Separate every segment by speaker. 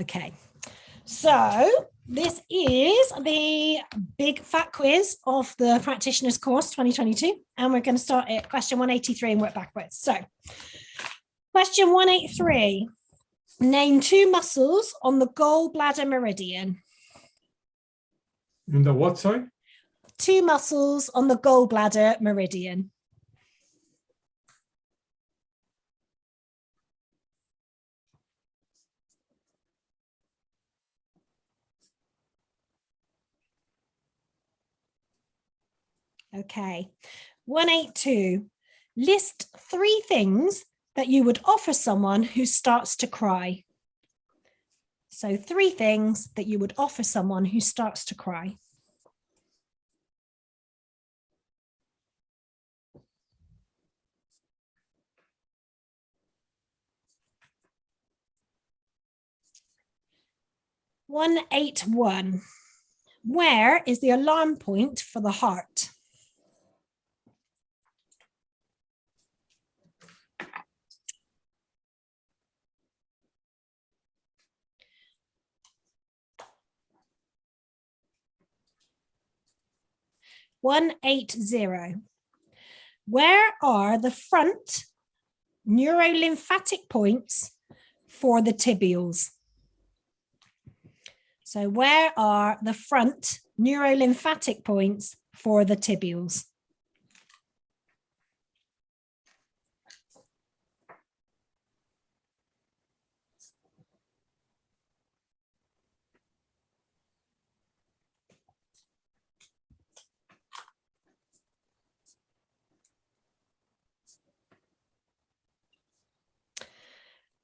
Speaker 1: Okay, so this is the big fat quiz of the practitioners course 2022, and we're going to start at question 183 and work backwards. So question 183, name two muscles on the gallbladder meridian.
Speaker 2: In the what, sorry?
Speaker 1: Two muscles on the gallbladder meridian. Okay, 182. List three things that you would offer someone who starts to cry. So three things that you would offer someone who starts to cry. One, 181. Where is the alarm point for the heart? One, 180. Where are the front neurolymphatic points for the tibials? So where are the front neurolymphatic points for the tibials?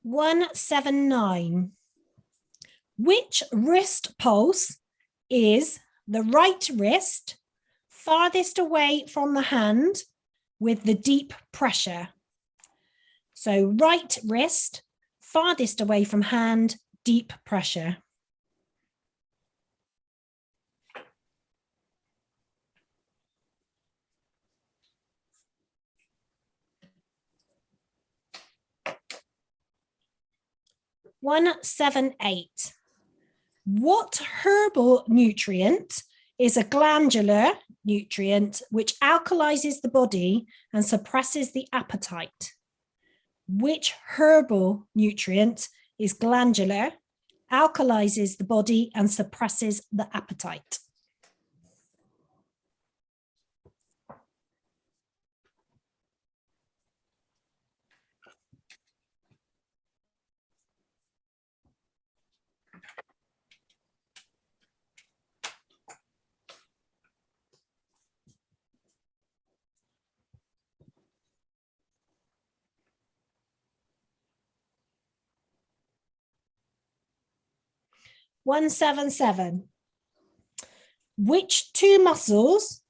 Speaker 1: One, 179. Which wrist pulse is the right wrist farthest away from the hand with the deep pressure? So right wrist farthest away from hand, deep pressure. One, 178. What herbal nutrient is a glandular nutrient which alkalizes the body and suppresses the appetite? Which herbal nutrient is glandular, alkalizes the body and suppresses the appetite? One, 177. Which two muscles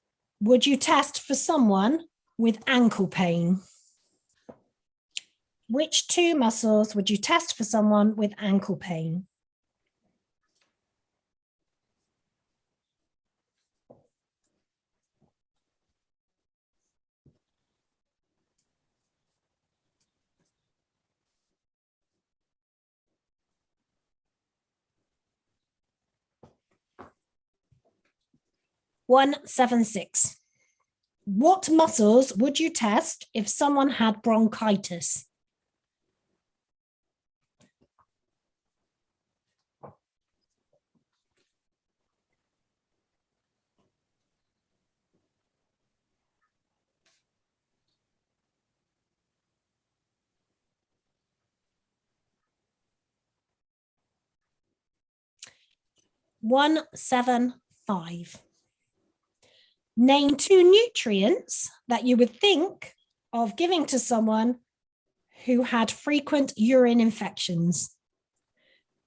Speaker 1: would you test for someone with ankle pain? Which two muscles would you test for someone with ankle pain? One, 176. What muscles would you test if someone had bronchitis? One, 175. Name two nutrients that you would think of giving to someone who had frequent urine infections.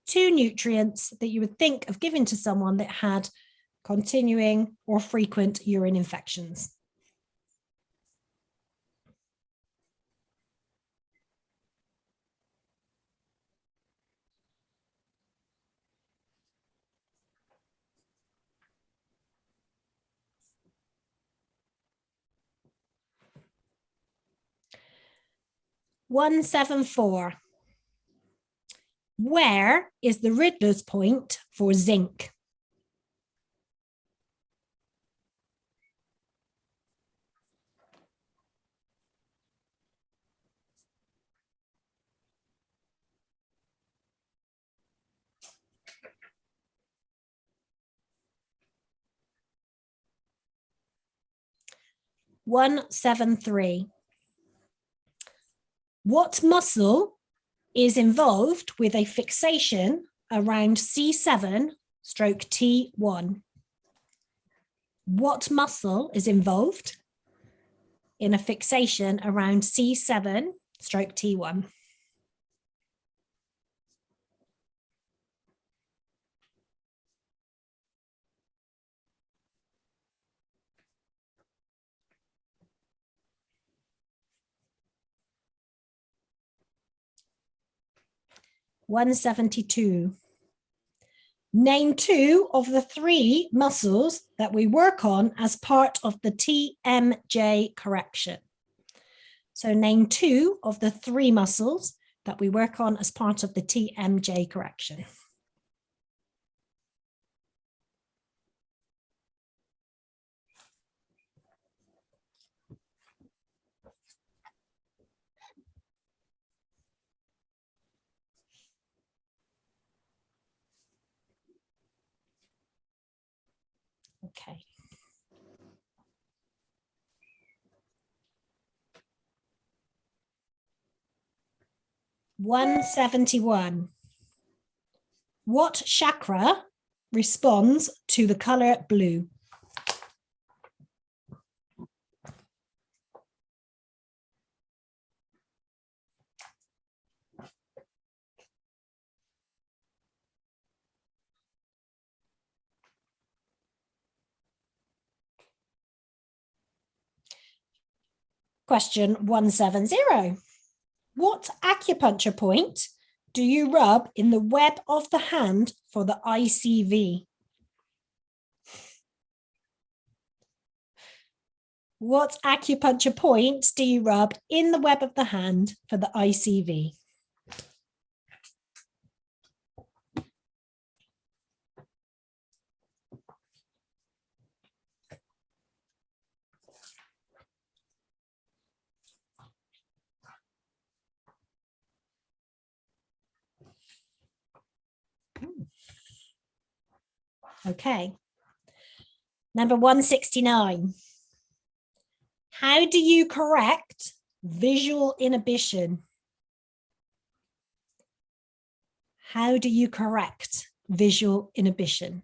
Speaker 1: Two nutrients that you would think of giving to someone that had continuing or frequent urine infections. One, 174. Where is the Riddler's point for zinc? (173). What muscle is involved with a fixation around C7 stroke T1? What muscle is involved in a fixation around C7 stroke T1? (172). Name two of the three muscles that we work on as part of the TMJ correction. So name two of the three muscles that we work on as part of the TMJ correction. Okay. (171). What chakra responds to the color blue? Question 170. What acupuncture point do you rub in the web of the hand for the ICV? What acupuncture point do you rub in the web of the hand for the ICV? Okay. Number 169. How do you correct visual inhibition? How do you correct visual inhibition?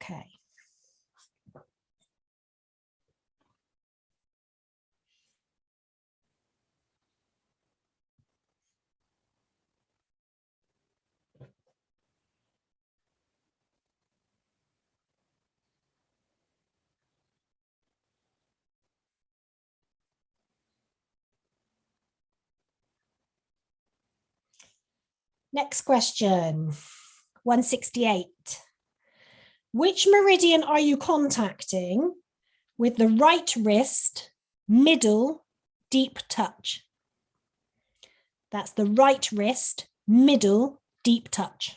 Speaker 1: Okay. Next question, 168. Which meridian are you contacting with the right wrist, middle, deep touch? That's the right wrist, middle, deep touch.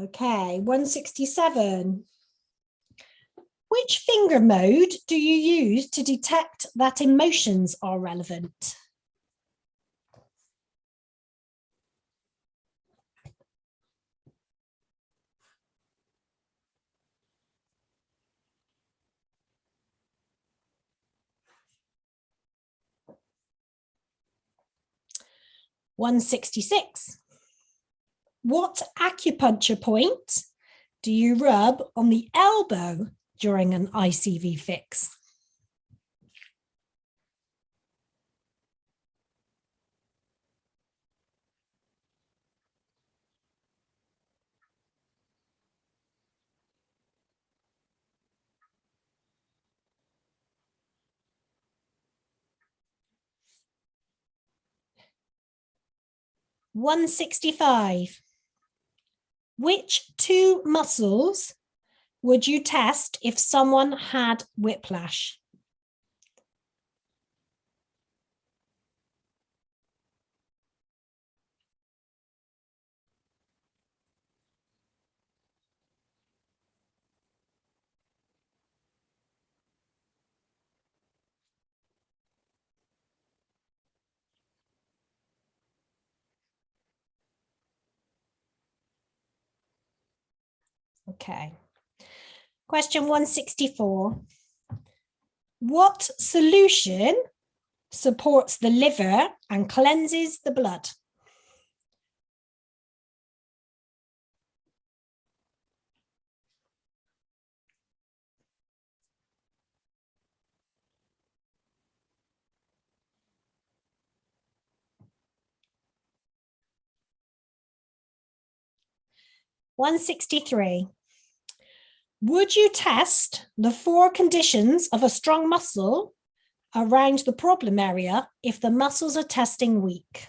Speaker 1: Okay, 167. Which finger mode do you use to detect that emotions are relevant? (166). What acupuncture point do you rub on the elbow during an ICV fix? 165. Which two muscles would you test if someone had whiplash? Okay. Question 164. What solution supports the liver and cleanses the blood? One 63. Would you test the 4 conditions of a strong muscle around the problem area if the muscles are testing weak?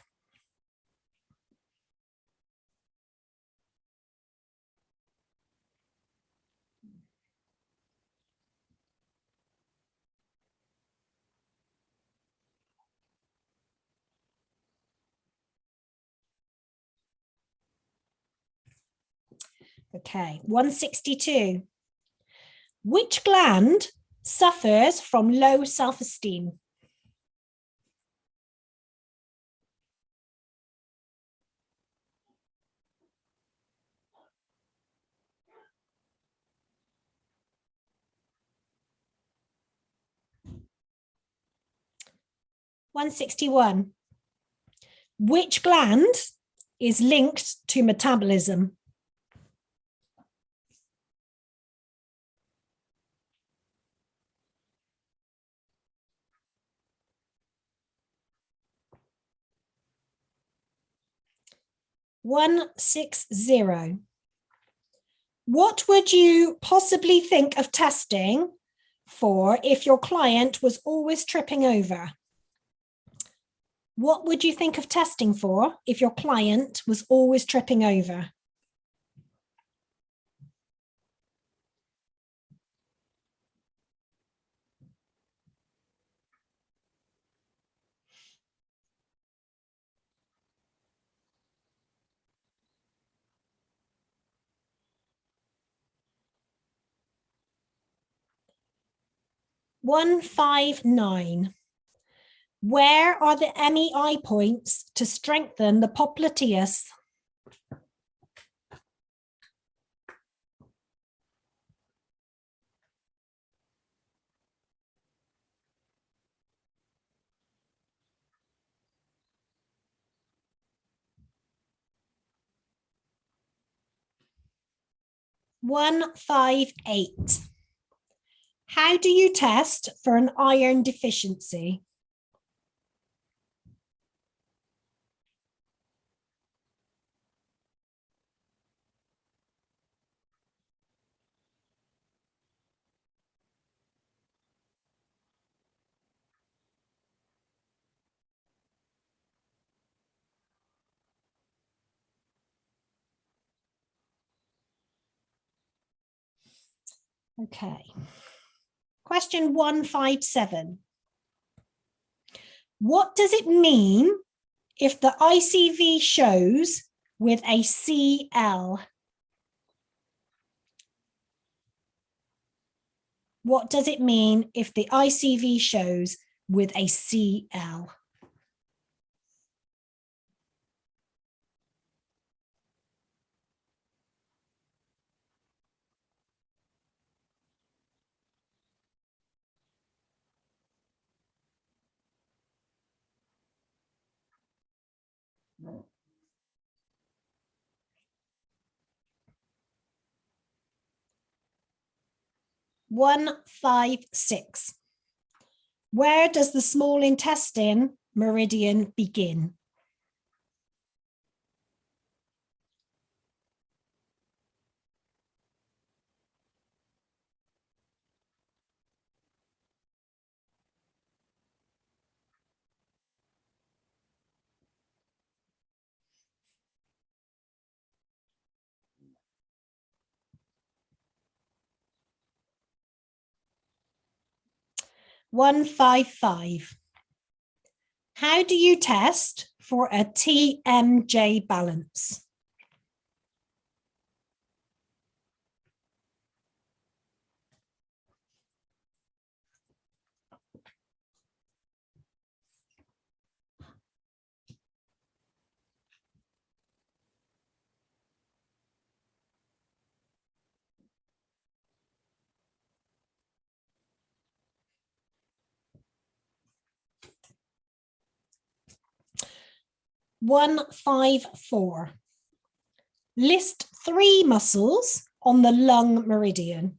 Speaker 1: Okay, 162. Which gland suffers from low self-esteem? One 61. Which gland is linked to metabolism? One 60. What would you possibly think of testing for if your client was always tripping over? What would you think of testing for if your client was always tripping over? One 59. Where are the MEI points to strengthen the popliteus? One 58. How do you test for an iron deficiency? Okay. Question 157. What does it mean if the ICV shows with a CL? What does it mean if the ICV shows with a CL? One 56. Where does the small intestine meridian begin? 155. How do you test for a TMJ balance? One, 5, 4. List 3 muscles on the lung meridian.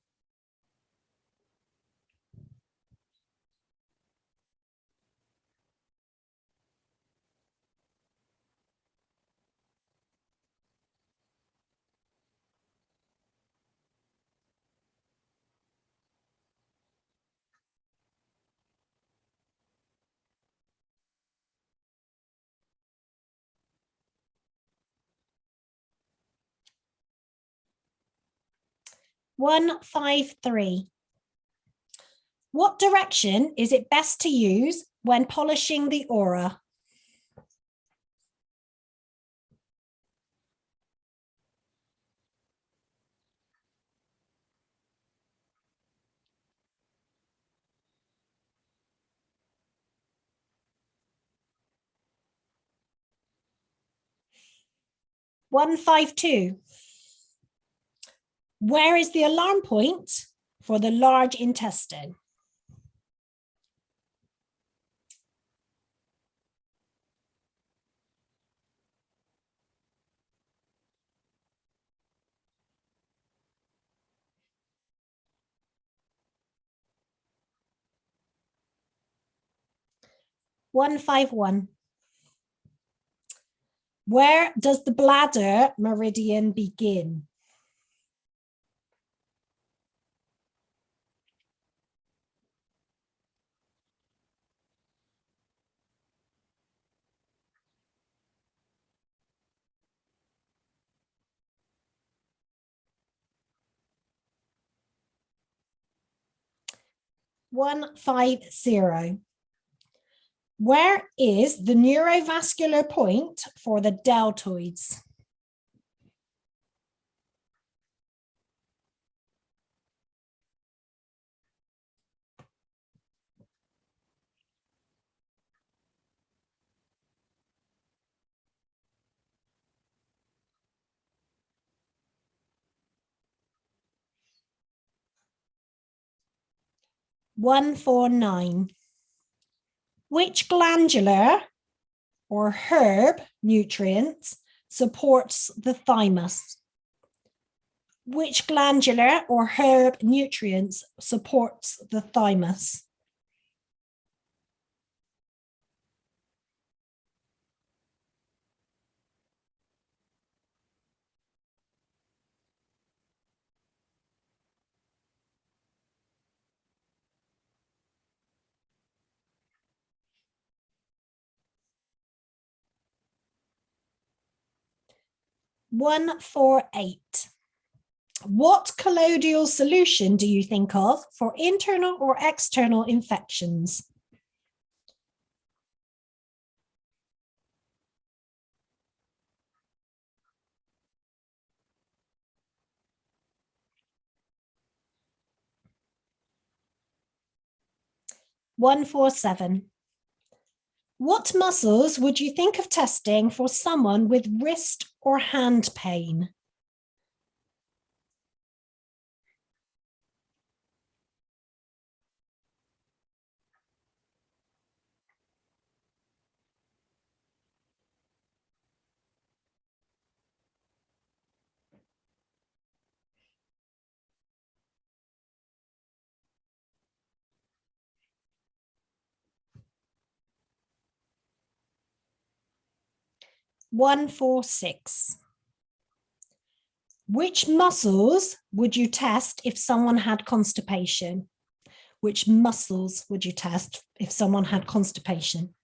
Speaker 1: One, 5, 3. What direction is it best to use when polishing the aura? One, 5, 2. Where is the alarm point for the large intestine? One, 5, 1. Where does the bladder meridian begin? One, 5, 0. Where is the neurovascular point for the deltoids? One, 4, 9. Which glandular or herb nutrient supports the thymus? Which glandular or herb nutrients supports the thymus? One, 4, 8. What colloidal solution do you think of for internal or external infections? One, 4, 7. What muscles would you think of testing for someone with wrist or hand pain? One, 4, 6. Which muscles would you test if someone had constipation? Which muscles would you test if someone had constipation?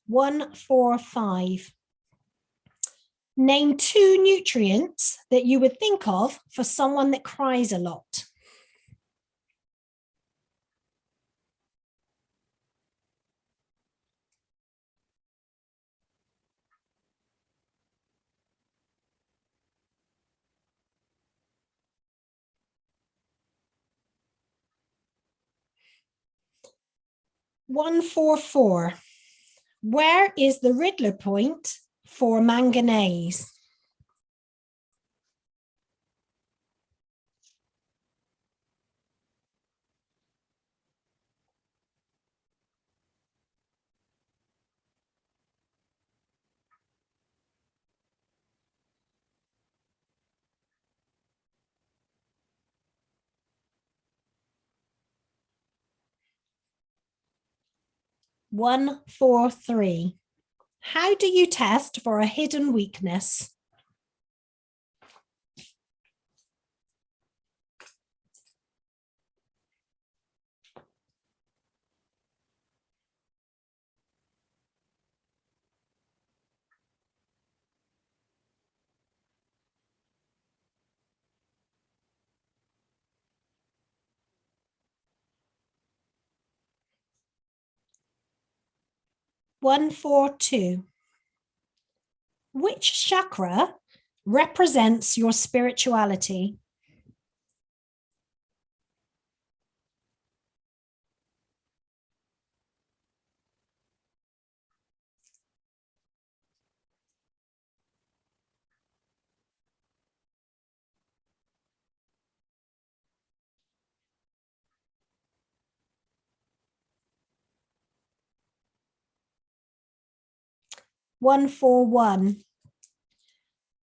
Speaker 1: 145. Name 2 nutrients that you would think of for someone that cries a lot. One, 4, 4. Where is the Riddler point for manganese? One, 4, 3. How do you test for a hidden weakness? One, 4, 2. Which chakra represents your spirituality? One, 4, 1.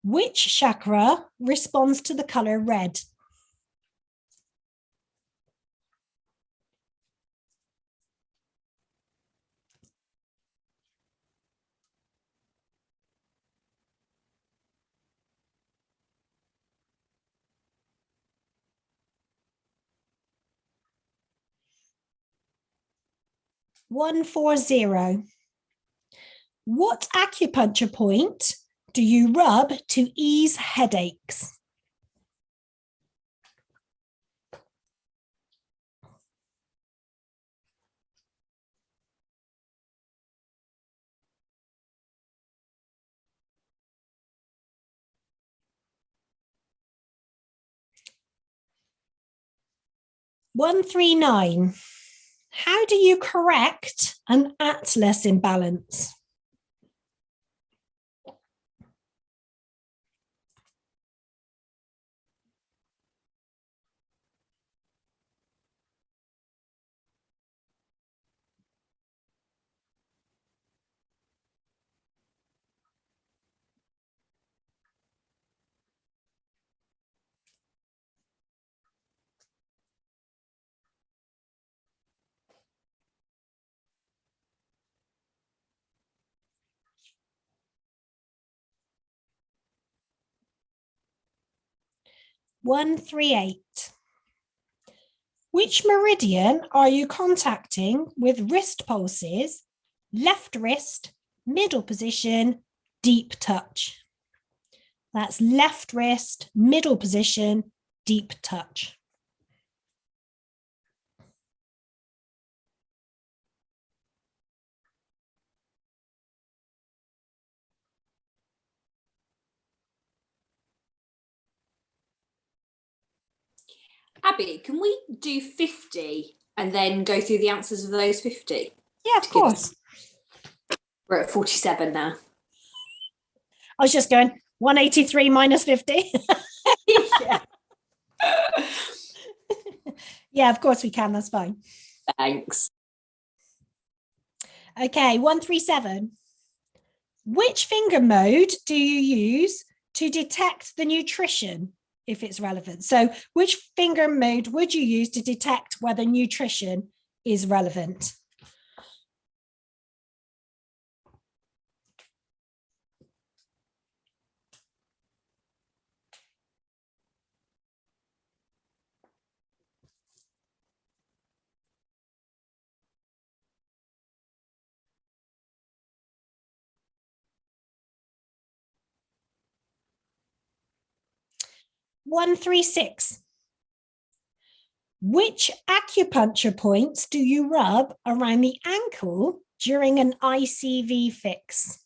Speaker 1: Which chakra responds to the color red? One, 4, 0. What acupuncture point do you rub to ease headaches? One, 3, 9. How do you correct an atlas imbalance? One, 3, 8. Which meridian are you contacting with wrist pulses, left wrist, middle position, deep touch? That's left wrist, middle position, deep touch.
Speaker 2: Abby, can we do 50 and then go through the answers of those 50?
Speaker 1: Yeah, of course.
Speaker 2: We're at 47 now.
Speaker 1: I was just going 183 minus 50.
Speaker 2: Yeah.
Speaker 1: Yeah, of course we can. That's fine.
Speaker 2: Thanks.
Speaker 1: Okay, 137. Which finger mode do you use to detect the nutrition if it's relevant? So, which finger mode would you use to detect whether nutrition is relevant? 136. Which acupuncture points do you rub around the ankle during an ICV fix?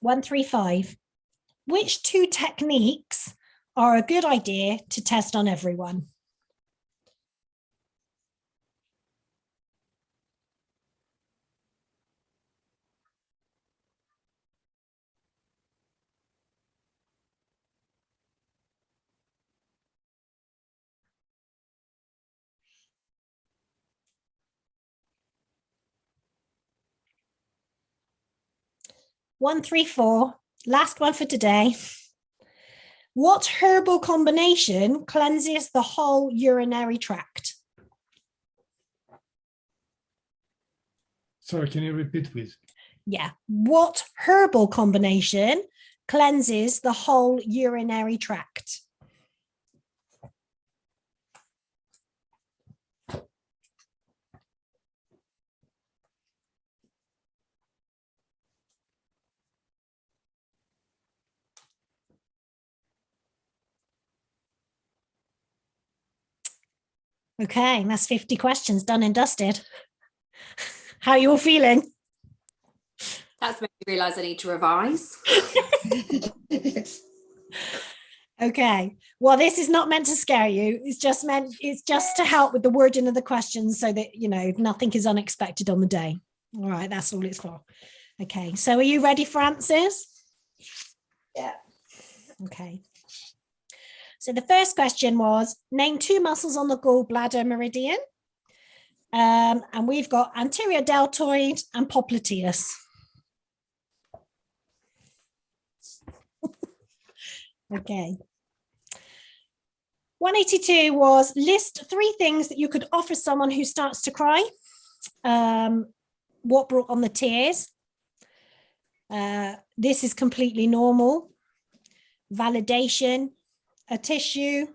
Speaker 1: One, 3, 5. Which two techniques are a good idea to test on everyone? One, 3, 4. Last one for today. What herbal combination cleanses the whole urinary tract?
Speaker 3: Sorry, can you repeat, please?
Speaker 1: Yeah. What herbal combination cleanses the whole urinary tract? Okay, that's 50 questions done and dusted. How are you all feeling?
Speaker 2: That's made me realise I need to revise.
Speaker 1: Okay. Well, this is not meant to scare you. It's just to help with the wording of the questions so that, nothing is unexpected on the day. All right, that's all it's for. Okay. So are you ready for answers?
Speaker 2: Yeah.
Speaker 1: Okay. So the first question was, name two muscles on the gallbladder meridian. And we've got anterior deltoid and popliteus. Okay. 182 was list 3 things that you could offer someone who starts to cry. What brought on the tears? This is completely normal. Validation, a tissue,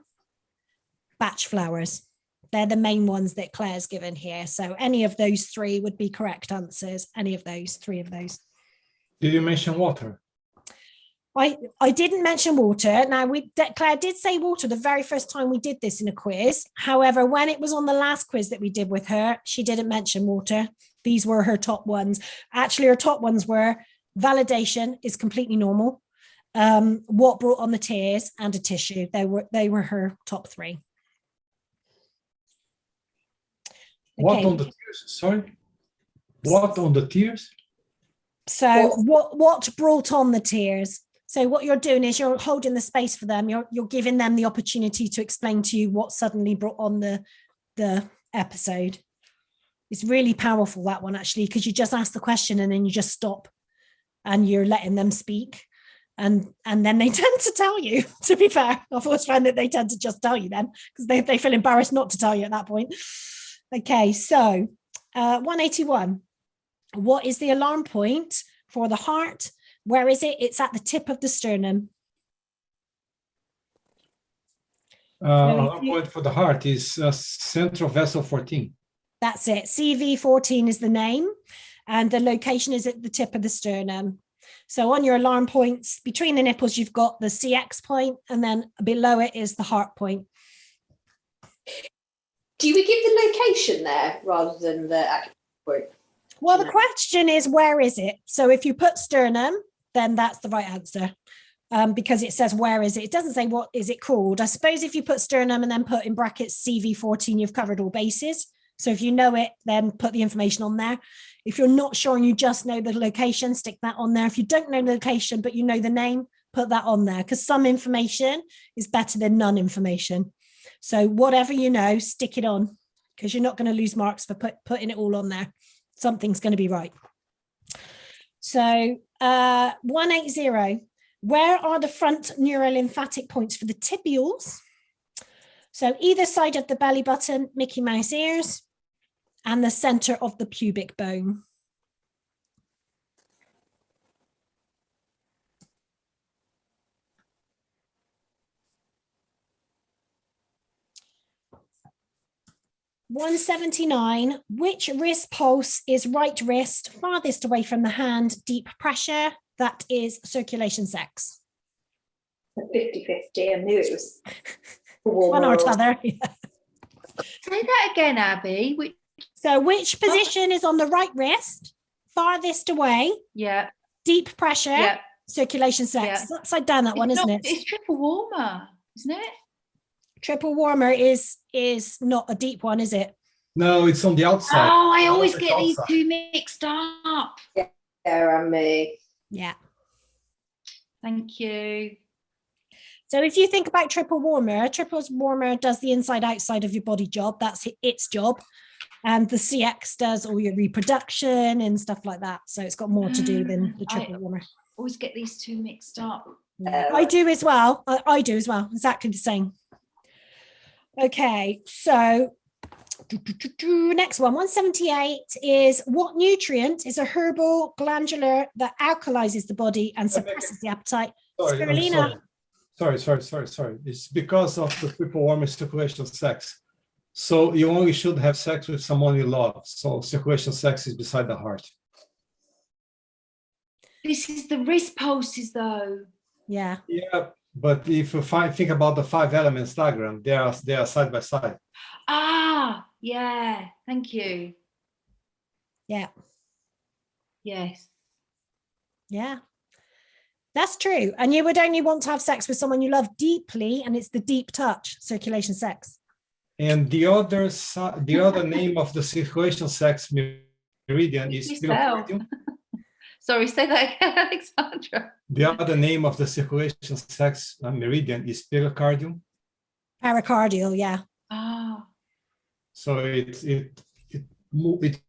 Speaker 1: batch flowers. They're the main ones that Claire's given here. So any of those 3 would be correct answers. Any of those, 3 of those.
Speaker 3: Did you mention water?
Speaker 1: I didn't mention water. Now, Claire did say water the very first time we did this in a quiz. However, when it was on the last quiz that we did with her, she didn't mention water. These were her top ones. Actually, her top ones were validation is completely normal. What brought on the tears and a tissue. They were her top 3.
Speaker 3: What
Speaker 1: Okay.
Speaker 3: on the tears? Sorry? What on the tears?
Speaker 1: So what brought on the tears? So what you're doing is you're holding the space for them. You're giving them the opportunity to explain to you what suddenly brought on the episode. It's really powerful, that one, actually, because you just ask the question and then you just stop and you're letting them speak. And then they tend to tell you, to be fair. I've always found that they tend to just tell you then because they feel embarrassed not to tell you at that point. Okay, so 181. What is the alarm point for the heart? Where is it? It's at the tip of the sternum.
Speaker 3: Alarm point for the heart is central vessel 14.
Speaker 1: That's it. CV14 is the name, and the location is at the tip of the sternum. So on your alarm points, between the nipples, you've got the CX point, and then below it is the heart point.
Speaker 2: Do we give the location there rather than the point?
Speaker 1: Well, the question is, where is it? So if you put sternum, then that's the right answer, because it says, where is it? It doesn't say what is it called. I suppose if you put sternum and then put in brackets CV14, you've covered all bases. So if you know it, then put the information on there. If you're not sure and you just know the location, stick that on there. If you don't know the location, but you know the name, put that on there, because some information is better than none information. So whatever you know, stick it on, because you're not going to lose marks for putting it all on there. Something's going to be right. So 180, where are the front neurolymphatic points for the tibials? So either side of the belly button, Mickey Mouse ears, and the center of the pubic bone. (179). Which wrist pulse is right wrist, farthest away from the hand, deep pressure? That is circulation sex.
Speaker 2: 50-50. I knew it was
Speaker 1: One or
Speaker 2: warmer.
Speaker 1: t'other.
Speaker 4: Say that again, Abby.
Speaker 1: So which position is on the right wrist, farthest away,
Speaker 4: Yeah,
Speaker 1: deep pressure,
Speaker 4: yeah.
Speaker 1: circulation sex?
Speaker 4: Yeah.
Speaker 1: It's upside down, that one,
Speaker 4: It's
Speaker 1: isn't
Speaker 4: not-
Speaker 1: it?
Speaker 4: It's triple warmer, isn't it?
Speaker 1: Triple warmer is not a deep one, is it?
Speaker 3: No, it's on the outside.
Speaker 4: Oh, I always
Speaker 3: It's
Speaker 4: get these
Speaker 3: outside.
Speaker 4: two mixed up.
Speaker 2: There and me.
Speaker 1: Yeah.
Speaker 4: Thank you.
Speaker 1: So if you think about triple warmer does the inside outside of your body job. That's its job. And the CX does all your reproduction and stuff like that. So it's got more to do than the triple warmer.
Speaker 4: Always get these two mixed up.
Speaker 1: Yeah, I do as well. I do as well. Exactly the same. Okay, so next one, 178 is what nutrient is a herbal glandular that alkalizes the body and suppresses the appetite?
Speaker 3: Sorry, I'm
Speaker 1: Spirulina.
Speaker 3: sorry. It's because of the triple warmer circulation sex. So you only should have sex with someone you love. So circulation sex is beside the heart.
Speaker 4: This is the wrist pulses, though.
Speaker 1: Yeah.
Speaker 3: Yeah, but if you think about the 5 elements diagram, they are side by side.
Speaker 4: Ah, yeah. Thank you.
Speaker 1: Yeah.
Speaker 4: Yes.
Speaker 1: Yeah. That's true. And you would only want to have sex with someone you love deeply, and it's the deep touch, circulation sex.
Speaker 3: And the other name of the circulation sex meridian is
Speaker 4: You spell.
Speaker 3: pericardium.
Speaker 4: Sorry, say that again, Alexandra.
Speaker 3: The other name of the circulation sex meridian is pericardium.
Speaker 1: Pericardial, yeah.
Speaker 4: Ah,
Speaker 3: So it's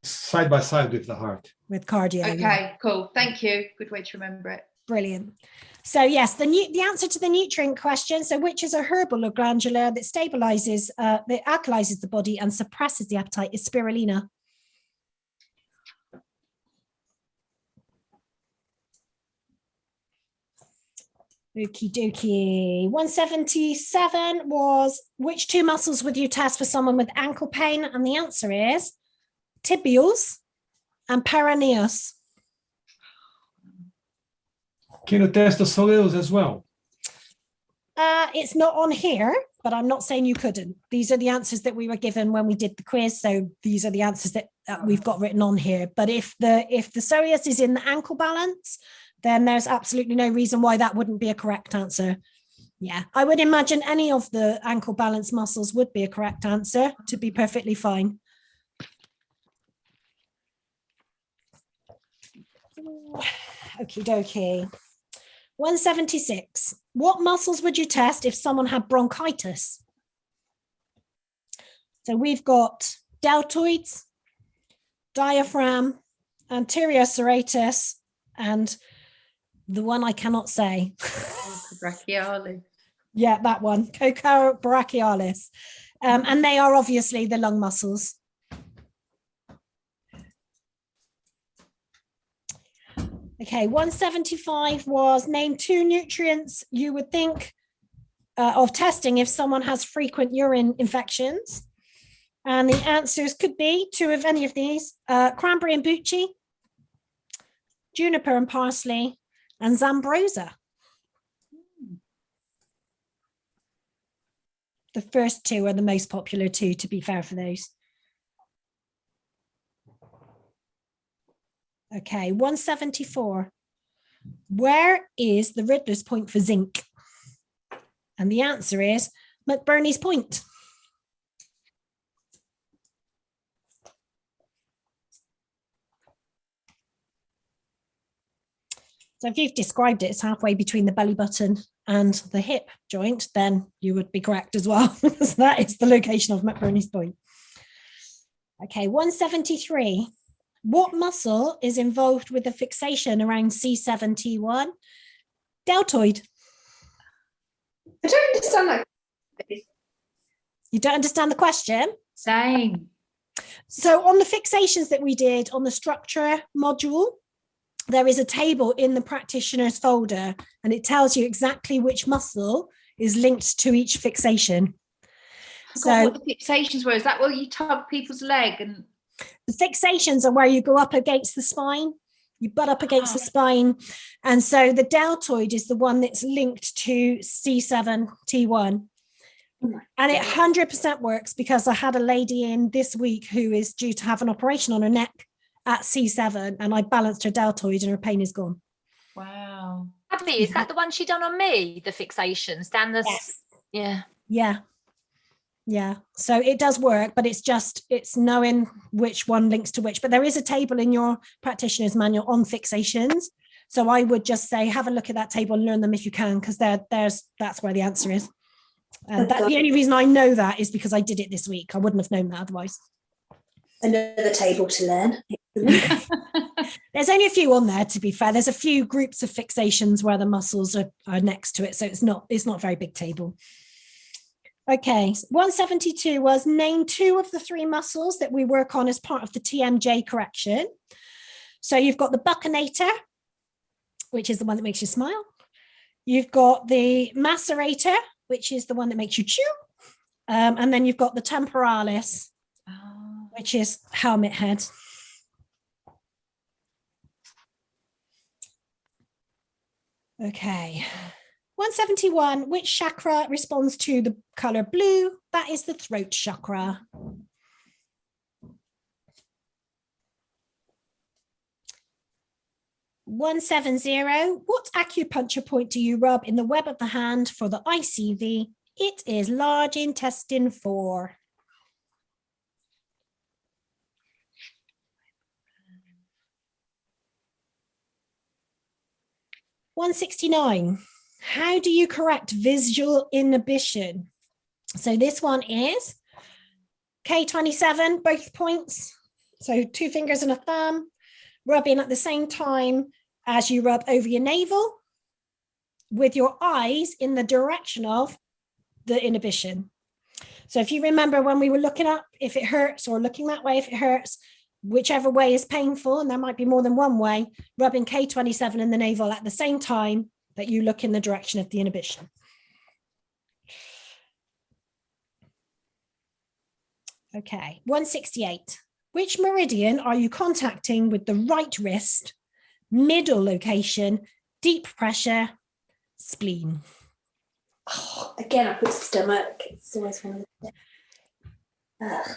Speaker 3: side by side with the heart.
Speaker 1: With cardio.
Speaker 4: okay,
Speaker 1: yeah.
Speaker 4: cool. Thank you. Good way to remember it.
Speaker 1: Brilliant. So yes, the answer to the nutrient question, so which is a herbal or glandular that stabilizes, that alkalizes the body and suppresses the appetite, is spirulina. Okie dokie. 177 was which two muscles would you test for someone with ankle pain? And the answer is tibials and peroneus.
Speaker 3: Can you test the soleus as well?
Speaker 1: It's not on here, but I'm not saying you couldn't. These are the answers that we were given when we did the quiz. So these are the answers that we've got written on here. But if the soleus is in the ankle balance, then there's absolutely no reason why that wouldn't be a correct answer. Yeah, I would imagine any of the ankle balance muscles would be a correct answer to be perfectly fine. Okie dokie. 176. What muscles would you test if someone had bronchitis? So we've got deltoids, diaphragm, anterior serratus, and the one I cannot say.
Speaker 4: Brachialis.
Speaker 1: Yeah, that one, cocobrachialis. And they are obviously the lung muscles. Okay, 175 was name two nutrients you would think of testing if someone has frequent urine infections. And the answers could be two of any of these, cranberry and bucci, juniper and parsley, and Zambrosa. The first two are the most popular two, to be fair for those. Okay, 174. Where is the Riddler's point for zinc? And the answer is McBurney's point. So if you've described it as halfway between the belly button and the hip joint, then you would be correct as well, because that is the location of McBurney's point. Okay, 173. What muscle is involved with the fixation around C7T1? Deltoid.
Speaker 2: I don't understand that.
Speaker 1: You don't understand the question?
Speaker 4: Same.
Speaker 1: So on the fixations that we did on the structure module, there is a table in the practitioner's folder, and it tells you exactly which muscle is linked to each fixation.
Speaker 4: I forgot
Speaker 1: So
Speaker 4: what the fixations were. Is that where you tug people's leg and
Speaker 1: the fixations are where you go up against the spine, you butt up against the spine. And so the deltoid is the one that's linked to C7, T1. And it 100% works, because I had a lady in this week who is due to have an operation on her neck at C7, and I balanced her deltoid and her pain is gone.
Speaker 4: wow.
Speaker 5: Abby, is that the one she done on me? The fixations down the
Speaker 1: Yes.
Speaker 5: yeah.
Speaker 1: Yeah. So it does work, but it's knowing which one links to which. But there is a table in your practitioner's manual on fixations. So I would just say, have a look at that table and learn them if you can, because that's where the answer is. And the only reason I know that is because I did it this week. I wouldn't have known that otherwise.
Speaker 2: Another table to learn.
Speaker 1: There's only a few on there, to be fair. There's a few groups of fixations where the muscles are next to it. So it's not a very big table. Okay, 172 was name 2 of the 3 muscles that we work on as part of the TMJ correction. So you've got the buccinator, which is the one that makes you smile. You've got the macerator, which is the one that makes you chew. And then you've got the temporalis, which is helmet head. Okay. 171, which chakra responds to the color blue? That is the throat chakra. (170) What acupuncture point do you rub in the web of the hand for the ICV? It is large intestine 4. (169) How do you correct visual inhibition? So this one is K27, both points. So 2 fingers and a thumb, rubbing at the same time as you rub over your navel, with your eyes in the direction of the inhibition. So if you remember when we were looking up if it hurts, or looking that way if it hurts, whichever way is painful, and there might be more than one way, rubbing K27 in the navel at the same time that you look in the direction of the inhibition. Okay, 168. Which meridian are you contacting with the right wrist, middle location, deep pressure, spleen?
Speaker 2: Oh, again, I put stomach. It's always one of the.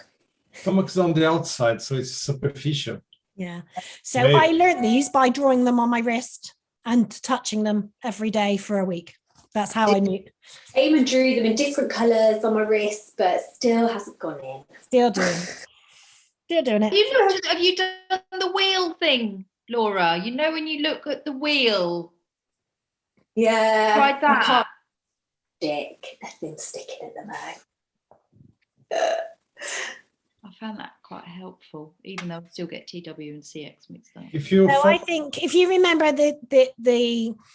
Speaker 3: Stomach's on the outside, so it's superficial.
Speaker 1: Yeah. So
Speaker 3: Maybe.
Speaker 1: I learned these by drawing them on my wrist and touching them every day for a week. That's how I knew.
Speaker 2: Eamon drew them in different colours on my wrist, but still hasn't gone in.
Speaker 1: Still doing it.
Speaker 4: Have you done the wheel thing, Laura? You know when you look at the wheel,
Speaker 2: Yeah.
Speaker 4: try that.
Speaker 2: I've been sticking at the mouth.
Speaker 4: I found that quite helpful, even though I still get TW and CX mixed up.
Speaker 3: If you
Speaker 1: So I think if you remember the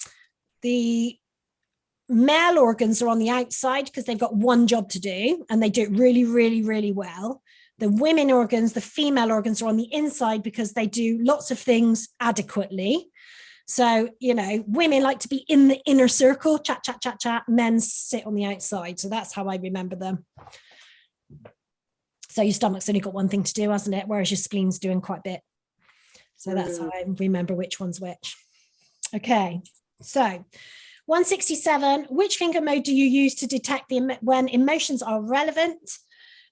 Speaker 1: male organs are on the outside because they've got one job to do, and they do it really, really, really well. The women organs, the female organs, are on the inside because they do lots of things adequately. So, women like to be in the inner circle, chat, chat, chat, chat. Men sit on the outside. So that's how I remember them. So your stomach's only got one thing to do, hasn't it? Whereas your spleen's doing quite a bit. So that's how I remember which one's which. Okay, so 167, which finger mode do you use to detect when emotions are relevant?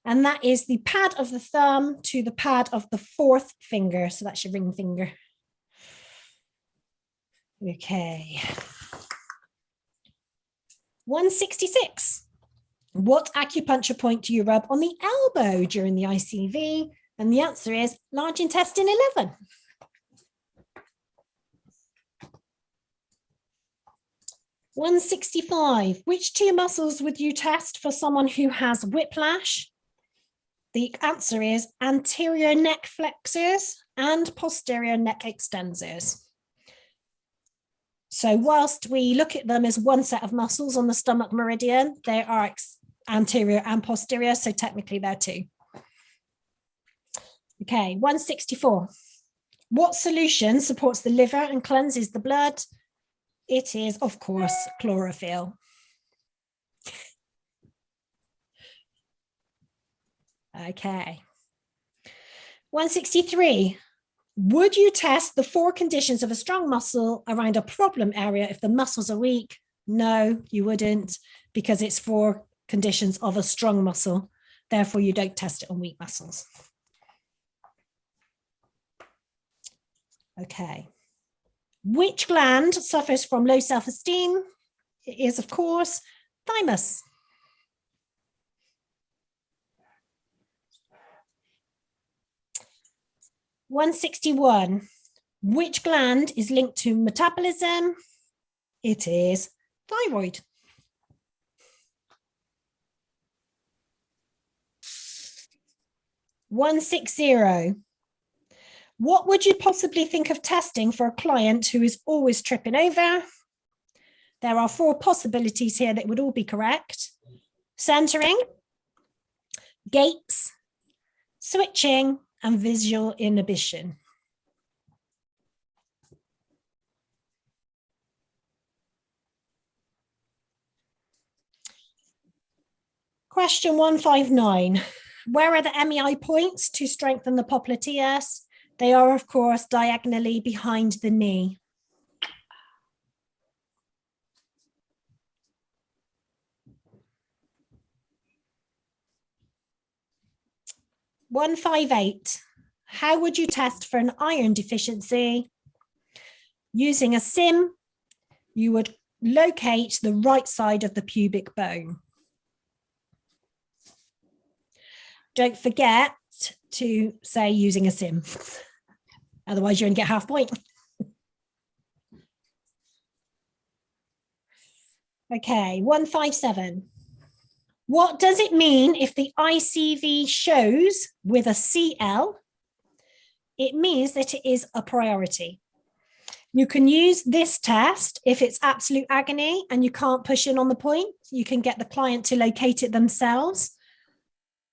Speaker 1: And that is the pad of the thumb to the pad of the 4th finger. So that's your ring finger. Okay. 166. What acupuncture point do you rub on the elbow during the ICV? And the answer is large intestine 11. (165) Which 2 muscles would you test for someone who has whiplash? The answer is anterior neck flexors and posterior neck extensors. So whilst we look at them as one set of muscles on the stomach meridian, they are anterior and posterior, so technically they're 2. Okay, 164. What solution supports the liver and cleanses the blood? It is, of course, chlorophyll. Okay. 163. Would you test the 4 conditions of a strong muscle around a problem area if the muscles are weak? No, you wouldn't, because it's 4 conditions of a strong muscle. Therefore, you don't test it on weak muscles. Okay. Which gland suffers from low self-esteem? It is, of course, thymus. (161). Which gland is linked to metabolism? It is thyroid. (160). What would you possibly think of testing for a client who is always tripping over? There are 4 possibilities here that would all be correct. Centering, gaits, switching, and visual inhibition. Question 159. Where are the MEI points to strengthen the popliteus? They are, of course, diagonally behind the knee. (158). How would you test for an iron deficiency? Using a sim, you would locate the right side of the pubic bone. Don't forget to say using a sim. Otherwise, you only get half point. Okay, 157. What does it mean if the ICV shows with a CL? It means that it is a priority. You can use this test if it's absolute agony and you can't push in on the point. You can get the client to locate it themselves,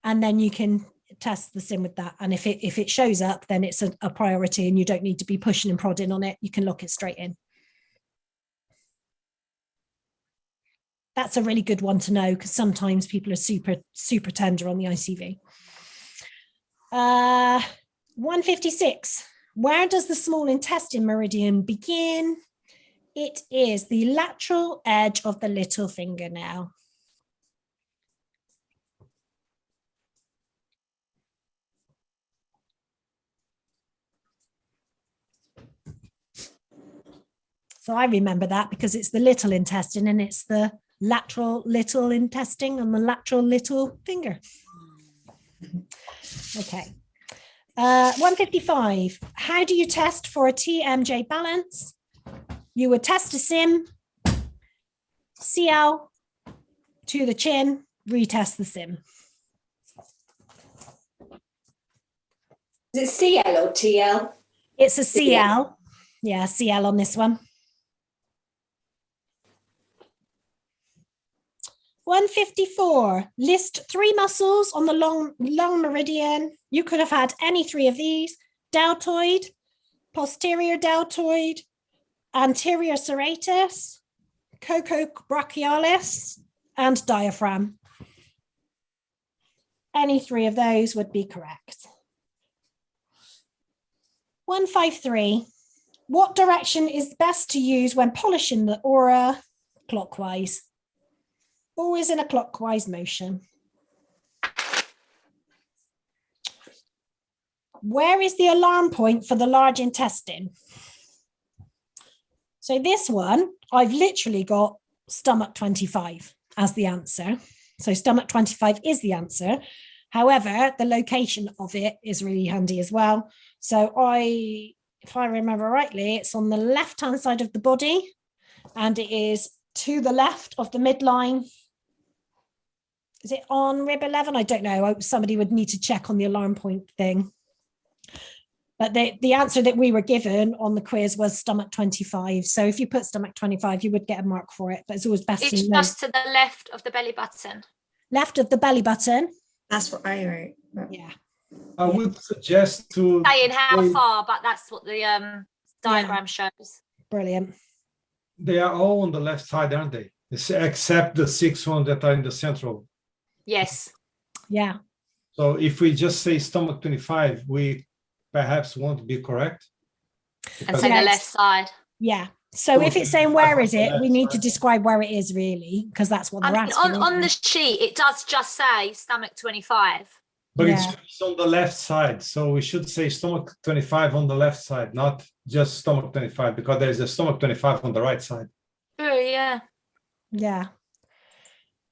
Speaker 1: and then you can test the sim with that. And if it shows up, then it's a priority and you don't need to be pushing and prodding on it. You can lock it straight in. That's a really good one to know because sometimes people are super tender on the ICV. 156. Where does the small intestine meridian begin? It is the lateral edge of the little fingernail. So I remember that because it's the little intestine and it's the lateral little intestine and the lateral little finger. Okay. 155. How do you test for a TMJ balance? You would test a sim, CL to the chin, retest the sim.
Speaker 2: Is it CL or TL?
Speaker 1: It's a CL. Yeah, CL on this one. 154. List 3 muscles on the long meridian. You could have had any 3 of these: deltoid, posterior deltoid, anterior serratus, cocobrachialis, and diaphragm. Any 3 of those would be correct. 153. What direction is best to use when polishing the aura? Clockwise. Always in a clockwise motion. Where is the alarm point for the large intestine? So this one, I've literally got stomach 25 as the answer. So stomach 25 is the answer. However, the location of it is really handy as well. So if I remember rightly, it's on the left-hand side of the body and it is to the left of the midline. Is it on rib 11? I don't know. Somebody would need to check on the alarm point thing. But the answer that we were given on the quiz was stomach 25. So if you put stomach 25, you would get a mark for it. But it's always best
Speaker 5: It's
Speaker 1: to know.
Speaker 5: just to the left of the belly button.
Speaker 1: Left of the belly button.
Speaker 6: That's what I wrote.
Speaker 1: Yeah.
Speaker 3: I would suggest to
Speaker 5: Saying how
Speaker 3: say
Speaker 5: far, but that's what the diagram shows.
Speaker 1: Brilliant.
Speaker 3: they are all on the left side, aren't they? Except the 6 ones that are in the central.
Speaker 5: Yes.
Speaker 1: Yeah.
Speaker 3: So if we just say stomach 25, we perhaps won't be correct.
Speaker 5: And
Speaker 3: Because
Speaker 5: say
Speaker 1: Yes.
Speaker 5: the left side.
Speaker 1: Yeah. So if it's saying where is it, we need to
Speaker 3: Left side.
Speaker 1: describe where it is really, because that's what
Speaker 5: I
Speaker 1: they're
Speaker 5: mean,
Speaker 1: asking.
Speaker 5: on
Speaker 1: isn't
Speaker 5: the
Speaker 1: it?
Speaker 5: sheet, it does just say stomach 25.
Speaker 3: But
Speaker 1: Yeah.
Speaker 3: it's on the left side. So we should say stomach 25 on the left side, not just stomach 25, because there's a stomach 25 on the right side.
Speaker 5: True, yeah.
Speaker 1: Yeah.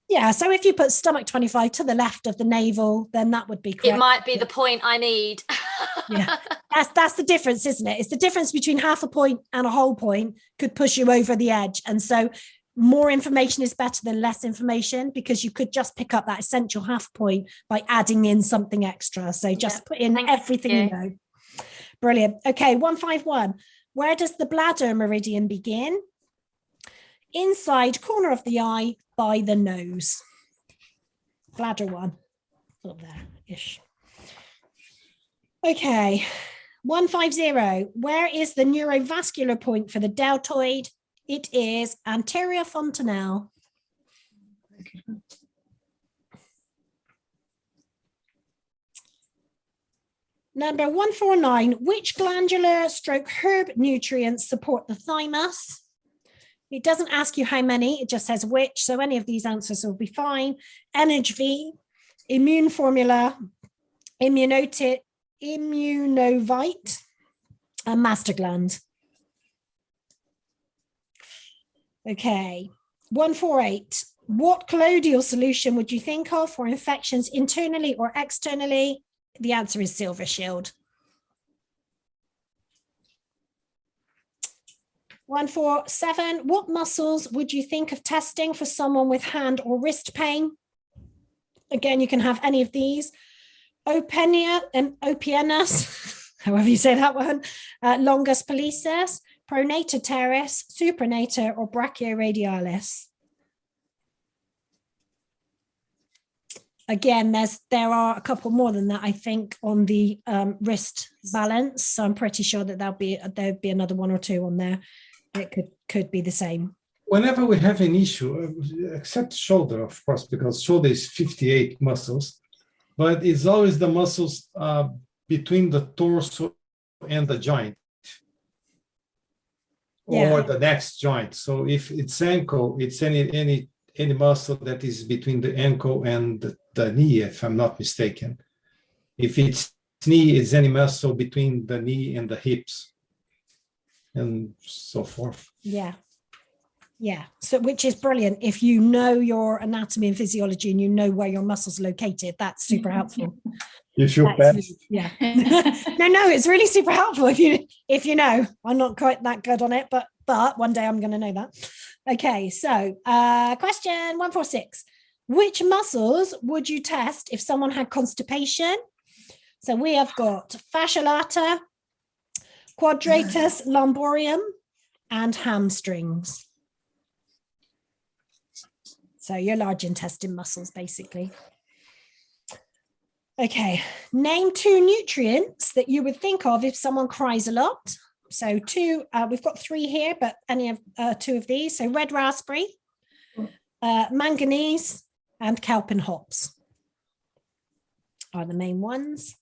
Speaker 1: Yeah. So if you put stomach 25 to the left of the navel, then that would be correct.
Speaker 5: It might be the point I need.
Speaker 1: Yeah. That's the difference, isn't it? It's the difference between half a point and a whole point could push you over the edge. And so more information is better than less information, because you could just pick up that essential half point by adding in something extra. So just put in
Speaker 5: thank
Speaker 1: everything you
Speaker 5: you.
Speaker 1: know. Brilliant. Okay, 151. Where does the bladder meridian begin? Inside corner of the eye by the nose. Bladder one. Up there-ish. Okay, 150. Where is the neurovascular point for the deltoid? It is anterior fontanelle. Number 149. Which glandular stroke herb nutrients support the thymus? It doesn't ask you how many, it just says which. So any of these answers will be fine. Energy, immune formula, immunovite, and master gland. Okay, 148. What colloidal solution would you think of for infections internally or externally? The answer is Silver Shield. 147. What muscles would you think of testing for someone with hand or wrist pain? Again, you can have any of these. Openia and opienus, however you say that one, longus pollicis, pronator teres, supranator, or brachioradialis. Again, there are a couple more than that, I think, on the wrist balance. So I'm pretty sure that there'll be another one or two on there. It could be the same.
Speaker 3: Whenever we have an issue, except shoulder, of course, because shoulder is 58 muscles, but it's always the muscles between the torso and the joint, or the next joint. So if it's ankle, it's any muscle that is between the ankle and the knee, if I'm not mistaken. If it's knee, it's any muscle between the knee and the hips, and so forth.
Speaker 1: Yeah. Yeah. So, which is brilliant. If you know your anatomy and physiology and you know where your muscles are located, that's super helpful.
Speaker 3: You feel
Speaker 1: That's
Speaker 3: bad.
Speaker 1: really- yeah. No, it's really super helpful if you know. I'm not quite that good on it, but one day I'm going to know that. Okay. So, question 146. Which muscles would you test if someone had constipation? So we have got fascia lata, quadratus lumborum, and hamstrings. So your large intestine muscles, basically. Okay, name 2 nutrients that you would think of if someone cries a lot. So 2, we've got 3 here, but any of 2 of these. So red raspberry, manganese, and kelp and hops are the main ones.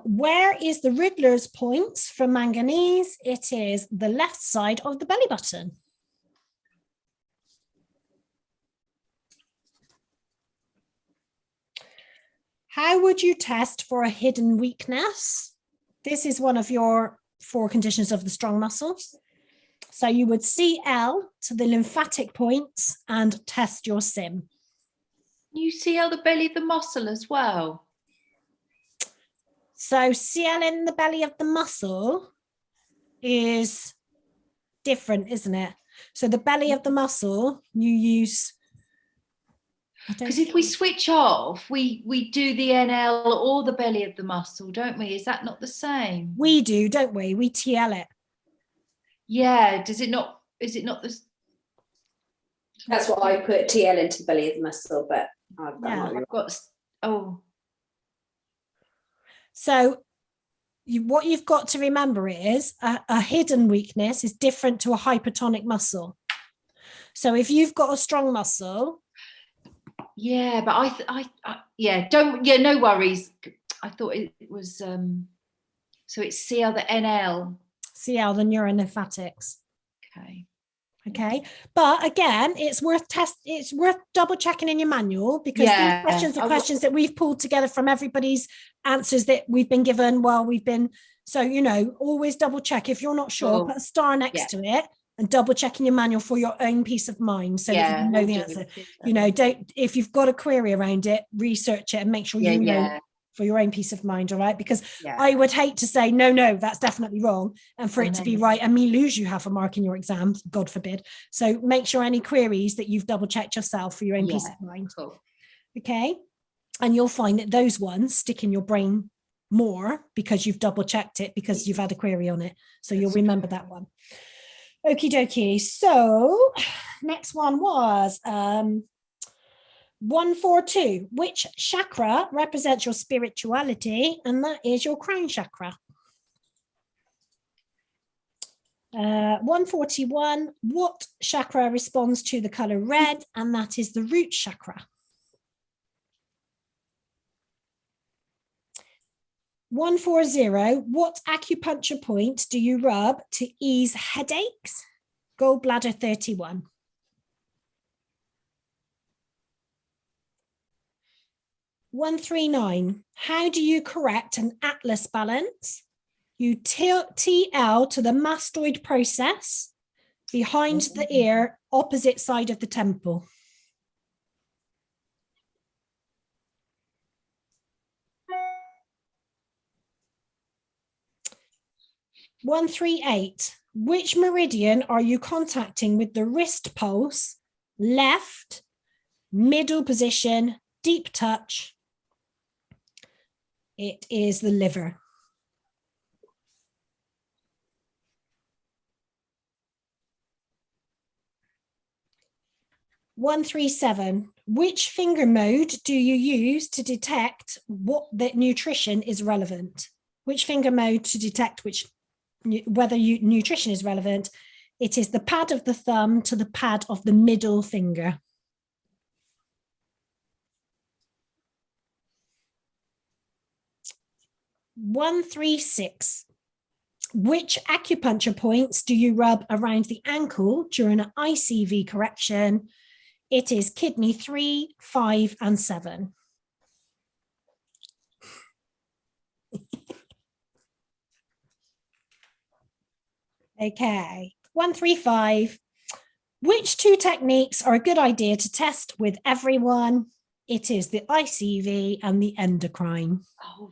Speaker 1: Where is the Riddler's points for manganese? It is the left side of the belly button. How would you test for a hidden weakness? This is one of your 4 conditions of the strong muscles. So you would CL to the lymphatic points and test your SIM.
Speaker 4: You see how the belly of the muscle as well.
Speaker 1: So CL in the belly of the muscle is different, isn't it? So the belly of the muscle, you use...
Speaker 4: Because if we switch off, we do the NL or the belly of the muscle, don't we? Is that not the same?
Speaker 1: We do, don't we? We TL it.
Speaker 4: Yeah. Is it not the...
Speaker 2: That's what I put TL into the belly of the muscle, but
Speaker 1: Yeah.
Speaker 4: I've got... Oh.
Speaker 1: So what you've got to remember is a hidden weakness is different to a hypertonic muscle. So if you've got a strong muscle.
Speaker 4: Yeah, but no worries. I thought it was, so it's CL, the NL.
Speaker 1: CL, the neuronymphatics.
Speaker 4: Okay.
Speaker 1: Okay, but again, it's worth double checking in your manual, because these questions are questions that we've pulled together from everybody's answers that we've been given while we've been. So, always double check. If you're not sure, put a star next to it and double check in your manual for your own peace of mind, so that you know the answer. Don't, if you've got a query around it, research it and make sure you know for your own peace of mind. All right, because I would hate to say no, that's definitely wrong, and for it to be right and me lose you half a mark in your exam, God forbid. So make sure any queries that you've double checked yourself for your own peace of mind.
Speaker 4: Cool.
Speaker 1: Okay, and you'll find that those ones stick in your brain more because you've double checked it, because you've had a query on it, so you'll remember that one. Okie dokie. So next one was 142. Which chakra represents your spirituality? And that is your crown chakra. 141. What chakra responds to the color red? And that is the root chakra. 140. What acupuncture point do you rub to ease headaches? Gallbladder 31. 139. How do you correct an atlas balance? You tilt TL to the mastoid process behind the ear, opposite side of the temple. 138. Which meridian are you contacting with the wrist pulse? Left, middle position, deep touch. It is the liver. (137) Which finger mode do you use to detect what that nutrition is relevant? Which finger mode to detect whether nutrition is relevant? It is the pad of the thumb to the pad of the middle finger. 136. Which acupuncture points do you rub around the ankle during an ICV correction? It is kidney 3, 5, and 7. Okay, 135. Which two techniques are a good idea to test with everyone? It is the ICV and the endocrine.
Speaker 4: Oh,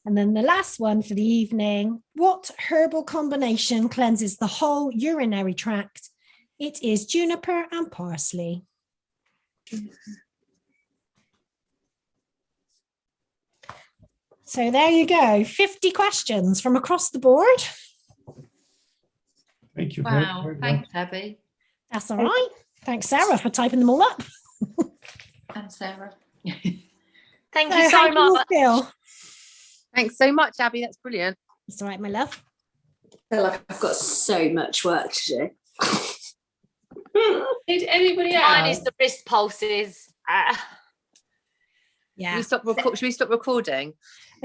Speaker 1: and then the last one for the evening. What herbal combination cleanses the whole urinary tract? It is juniper and parsley. So there you go, 50 questions from across the board.
Speaker 3: Thank you.
Speaker 4: wow,
Speaker 3: very
Speaker 4: thanks,
Speaker 3: much.
Speaker 4: Abby.
Speaker 1: That's all right. Thanks, Sarah, for typing them all up.
Speaker 4: And Sarah.
Speaker 5: Thank
Speaker 1: So
Speaker 5: you
Speaker 1: how
Speaker 5: so
Speaker 1: do you all
Speaker 5: much.
Speaker 1: feel?
Speaker 6: Thanks so much, Abby. That's brilliant.
Speaker 1: It's all right, my love.
Speaker 2: I feel like I've got so much work to do.
Speaker 4: Did anybody else?
Speaker 5: Mine is the wrist pulses.
Speaker 1: Yeah.
Speaker 6: Should we stop recording?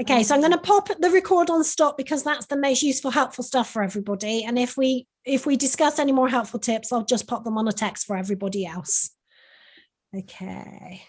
Speaker 1: Okay, so I'm going to pop the record on stop because that's the most useful, helpful stuff for everybody. And if we discuss any more helpful tips, I'll just pop them on a text for everybody else. Okay.